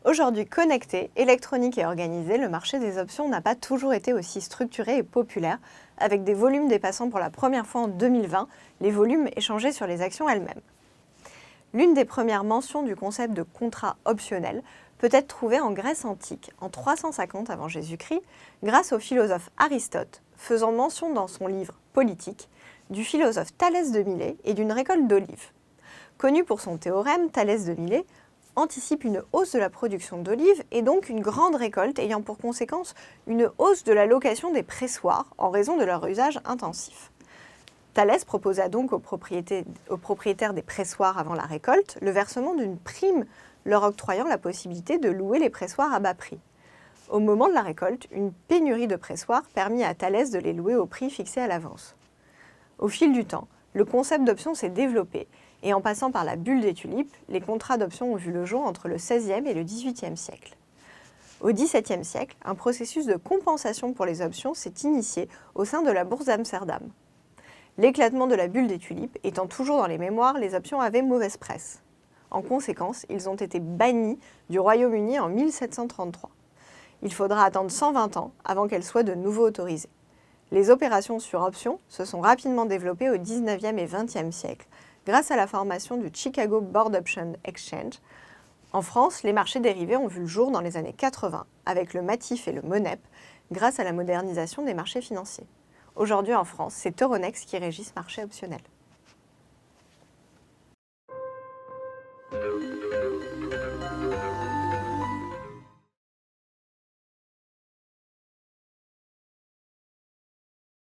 Aujourd'hui connecté, électronique et organisé, le marché des options n'a pas toujours été aussi structuré et populaire, avec des volumes dépassant pour la première fois en 2020 les volumes échangés sur les actions elles-mêmes. L'une des premières mentions du concept de contrat optionnel peut être trouvée en Grèce antique, en 350 avant Jésus-Christ, grâce au philosophe Aristote, faisant mention dans son livre Politique du philosophe Thalès de Milet et d'une récolte d'olives. Connu pour son théorème, Thalès de Milet anticipe une hausse de la production d'olives et donc une grande récolte ayant pour conséquence une hausse de la location des pressoirs en raison de leur usage intensif. Thalès proposa donc aux propriétaires des pressoirs avant la récolte le versement d'une prime leur octroyant la possibilité de louer les pressoirs à bas prix. Au moment de la récolte, une pénurie de pressoirs permit à Thalès de les louer au prix fixé à l'avance. Au fil du temps, le concept d'option s'est développé et en passant par la bulle des tulipes, les contrats d'option ont vu le jour entre le XVIe et le XVIIIe siècle. Au XVIIe siècle, un processus de compensation pour les options s'est initié au sein de la bourse d'Amsterdam. L'éclatement de la bulle des tulipes étant toujours dans les mémoires, les options avaient mauvaise presse. En conséquence, ils ont été bannis du Royaume-Uni en 1733. Il faudra attendre 120 ans avant qu'elles soient de nouveau autorisées. Les opérations sur options se sont rapidement développées au XIXe et XXe siècle, grâce à la formation du Chicago Board Option Exchange. En France, les marchés dérivés ont vu le jour dans les années 80, avec le MATIF et le MONEP, grâce à la modernisation des marchés financiers. Aujourd'hui en France, c'est Euronext qui régit ce marché optionnel.